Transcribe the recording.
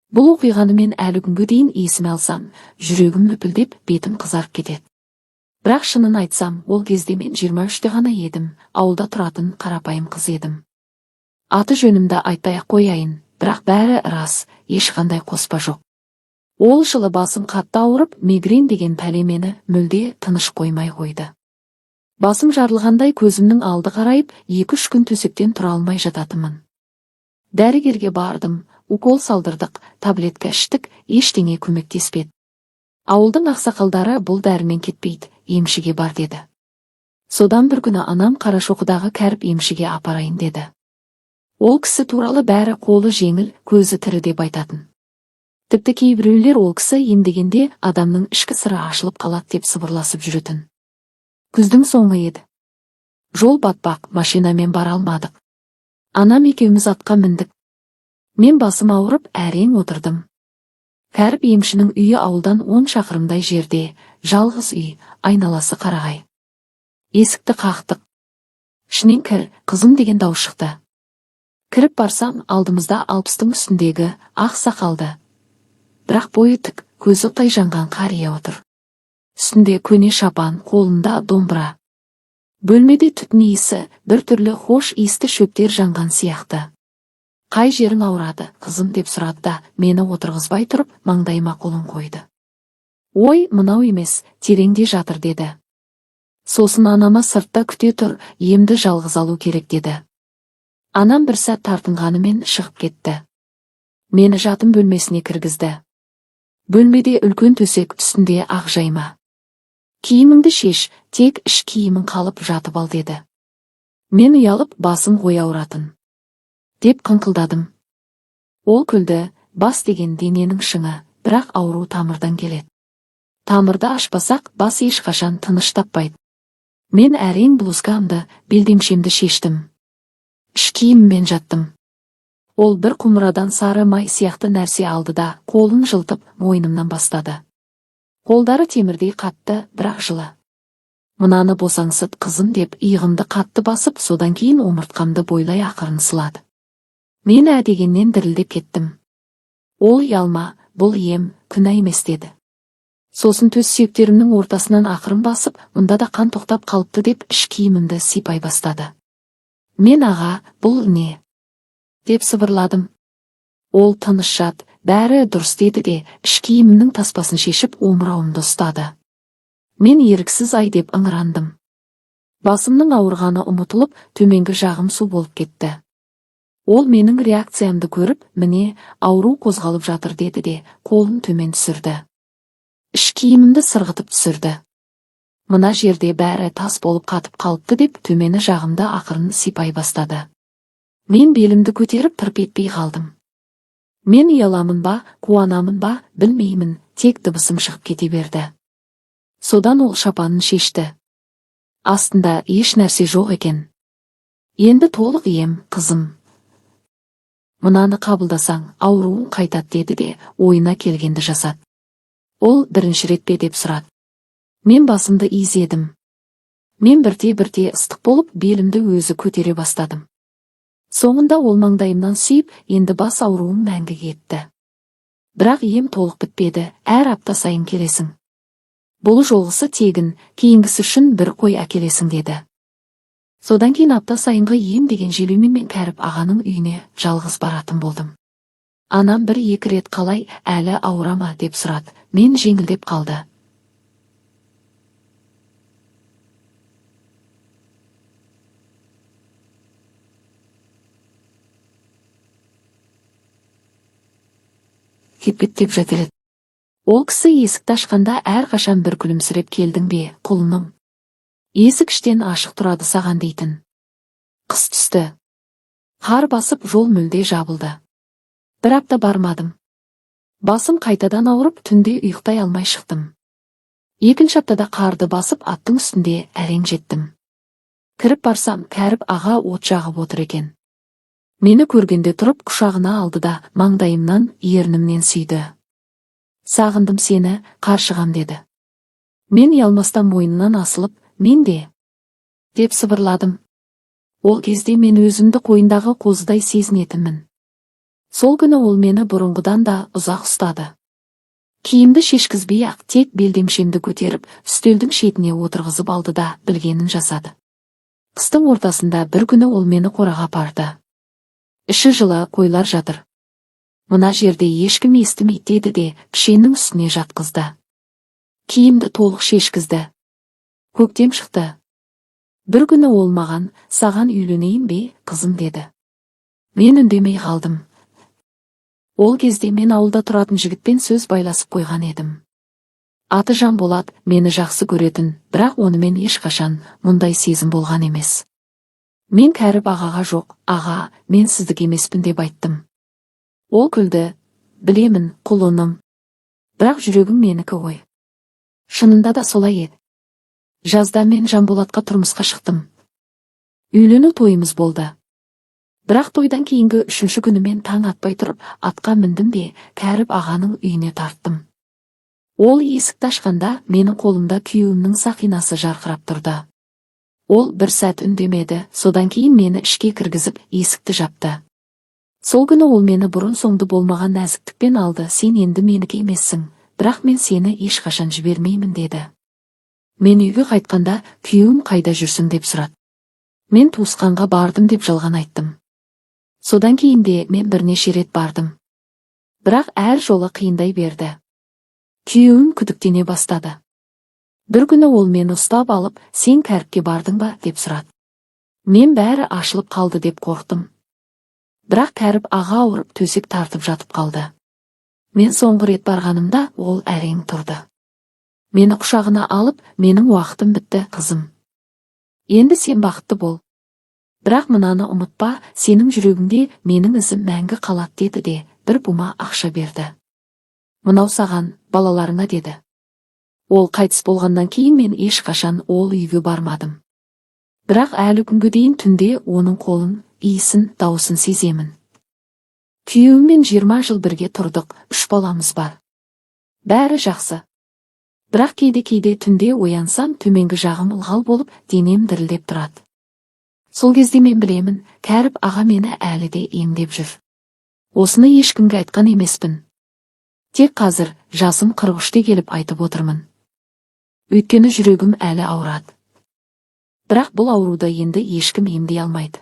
Бұл оқиғаны мен әлі күнге дейін есіме алсам, жүрегім лүпілдеп, бетім қызарып кетеді. Бірақ шынын айтсам, ол кезде мен 23-те ғана едім, ауылда тұратын қарапайым қыз едім. Аты жөнімді айтпай-ақ қояйын, бірақ бәрі рас, ешқандай қоспа жоқ. Ол жылы басым қатты ауырып, мигрен деген пәле мені мүлде тыныш қоймай қойды. Басым жарылғандай көзімнің алды қарайып, 2-3 күн төсектен тұра алмай жататынмын. Дәрігерге бардым, укол салдырдық, таблетка іштік, ештеңе көмектеспеді. Ауылдың ақсақалдары бұл дәрімен кетпейді, емшіге бар деді. Содан бір күні анам Қарашоқыдағы кәріп емшіге апарайын деді. Ол кісі туралы бәрі қолы жеңіл, көзі тірі деп айтатын. Тіпті кейбіреулер ол кісі емдегенде адамның ішкі сыры ашылып қалады деп сыбырласып жүретін. Күздің соңы еді. Жол батпақ, машинамен бара алмадық. Анам екеуміз атқа міндік. Мен басым ауырып әрең отырдым. Кәріп емшінің үйі ауылдан 10 шақырымдай жерде, жалғыз үй, айналасы қарағай. Есікті қақтық. Ішінен кір, қызым деген дауыс шықты. Кіріп барсам, алдымызда 60-тың үстіндегі ақ сақалды. Бірақ бойы тік, көзі оттай жанған қария отыр. Үстінде көне шапан, қолында домбыра. Бөлмеде түтін иісі, бір түрлі хош иісті шөптер жанған сияқты. Қай жерің ауырады, қызым деп сұрады да, мені отырғызбай тұрып, маңдайыма қолын қойды. Ой, мынау емес, тереңде жатыр деді. Сосын анама сыртта күте тұр, емді жалғыз алу керек деді. Анам бір сәт тартынғанымен шығып кетті. Мені жатын бөлмесіне кіргізді. Бөлмеде үлкен төсек, үстінде ақ жайма. Киіміңді шеш, тек іш киімің қалып жатып ал деді. Мен ұялып, басым ғой ауыратын деп қыңқылдадым. Ол күлді, бас деген дененің шыңы, бірақ ауру тамырдан келеді. Тамырды ашпасақ, бас ешқашан тыныш таппайды. Мен әрең блузкамды, белдемшемді шештім. Іш киіммен жаттым. Ол бір құмырадан сары май сияқты нәрсе алды да, қолын жылтып, мойнымнан бастады. Қолдары темірдей қатты, бірақ жылы. Мынаны босаңсыт қызым деп иығымды қатты басып, содан кейін омыртқамды бойлай ақырын сылады. Мен дегеннен дірілдеп кеттім. Ол ұялма, бұл ем, күнә емес деді. Сосын төс сүйектерімнің ортасынан ақырын басып, мұнда да қан тоқтап қалыпты деп іш киімімді сипай бастады. Мен аға, бұл не? Деп сыбырладым. Ол тыныш жат, бәрі дұрыс деді де, іш киімімнің таспасын шешіп омырауымды ұстады. Мен еріксіз ай деп ыңырандым. Басымның ауырғаны ұмытылып, төменгі жағым су болып кетті. Ол менің реакциямды көріп, міне, ауру қозғалып жатыр деді де, қолын төмен түсірді. Іш киімімді сырғытып түсірді. Мына жерде бәрі тас болып қатып қалыпты деп, төмені жағымды ақырын сипай бастады. Мен белімді көтеріп тырп етпей қалдым. Мен ұяламын ба, қуанамын ба, білмеймін, тек дыбысым шығып кете берді. Содан ол шапанын шешті. Астында еш нәрсе жоқ екен. Енді толық ем, қызым. Мынаны қабылдасаң, ауруың қайтады деді де, ойына келгенді жасады. Ол бірінші рет пе деп сұрады. Мен басымды изедім. Мен бірте-бірте ыстық болып, белімді өзі көтере бастадым. Соңында ол маңдайымнан сүйіп, енді бас ауруым мәңгі кетті. Бірақ ем толық бітпеді, әр апта сайын келесің. Бұл жолғысы тегін, кейінгісі үшін бір қой әкелесің деді. Содан кейін апта сайынғы ем деген желеумен мен кәріп ағаның үйіне жалғыз баратын болдым. Анам 1-2 рет қалай, әлі ауырама деп сұрады, мен жеңілдеп қалды. Кепкеттеп жатыр. Ол кісі есікті ашқанда әрқашан бір күлімсіреп келдің бе, құлыным. Есік іштен ашық тұрады саған дейтін. Қыс түсті. Қар басып жол мүлде жабылды. Бір апта бармадым. Басым қайтадан ауырып, түнде ұйықтай алмай шықтым. Екінші аптада қарды басып, аттың үстінде әрең жеттім. Кіріп барсам, кәріп аға от жағып отыр екен. Мені көргенде тұрып, құшағына алды да, маңдайымнан, ернімнен сүйді. Сағындым сені, қаршығам деді. Мен ұялмастан мойнынан асылып, мен де деп сыбырладым. Ол кезде мен өзімді қойындағы қозыдай сезінетінмін. Сол күні ол мені бұрынғыдан да ұзақ ұстады. Киімді шешкізбей-ақ тек белдемшемді көтеріп, үстелдің шетіне отырғызып алды да білгенін жасады. Қыстың ортасында бір күні ол мені қораға апарды. Іші жылы, қойлар жатыр. Мына жерде ешкім естімейді деді де пішеннің үстіне жатқызды. Киімді толық шешкізді. Көктем шықты. Бір күні ол маған, саған үйленейін бе, қызым деді. Мен үндемей қалдым. Ол кезде мен ауылда тұратын жігітпен сөз байласып қойған едім. Аты Жанболат, мені жақсы көретін, бірақ онымен ешқашан мұндай сезім болған емес. Мен Кәріп ағаға жоқ, аға, мен сіздік емеспін деп айттым. Ол күлді, білемін, құлыным. Бірақ жүрегім менікі ғой. Шынында да солай еді. Жазда мен Жанболатқа тұрмысқа шықтым. Үйлену тойымыз болды. Бірақ тойдан кейінгі 3-ші күні мен таң атпай тұрып, атқа міндім де Кәріп ағаның үйіне тарттым. Ол есікті ашқанда менің қолымда күйеуімнің сақинасы жарқырап тұрды. Ол бір сәт үндемеді, содан кейін мені ішке кіргізіп, есікті жапты. Сол күні ол мені бұрын-соңды болмаған нәзіктікпен алды. Сен енді менікі емессің, бірақ мен сені ешқашан жібермеймін деді. Мен үйге қайтқанда күйеуім қайда жүрсің деп сұрады. Мен туысқанға бардым деп жалған айттым. Содан кейін де мен бірнеше рет бардым. Бірақ әр жолы қиындай берді. Күйеуім күдіктене бастады. Бір күні ол мені ұстап алып, сен Кәріпке бардың ба деп сұрады. Мен бәрі ашылып қалды деп қорқтым. Бірақ Кәріп аға ауырып төсек тартып жатып қалды. Мен соңғы рет барғанымда ол әрең тұрды. Мені құшағына алып, менің уақытым бітті, қызым. Енді сен бақытты бол. Бірақ мынаны ұмытпа, сенің жүрегіңде менің ізім мәңгі қалады деді де бір бума ақша берді. Мынау саған, балаларыңа деді. Ол қайтыс болғаннан кейін мен ешқашан ол үйге бармадым. Бірақ әлі күнге дейін түнде оның қолын, иісін, дауысын сеземін. Күйеуіммен 20 жыл бірге тұрдық, 3 баламыз бар. Бәрі жақсы. Бірақ кейде түнде оянсам, төменгі жағым ылғал болып, денем дірілдеп тұрады. Сол кезде мен білемін, Кәріп аға мені әлі де емдеп жүр. Осыны ешкімге айтқан емеспін. Тек қазір жасым 43-те келіп айтып отырмын. Өйткені жүрегім әлі ауырады. Бірақ бұл ауруды енді ешкім емдей алмайды.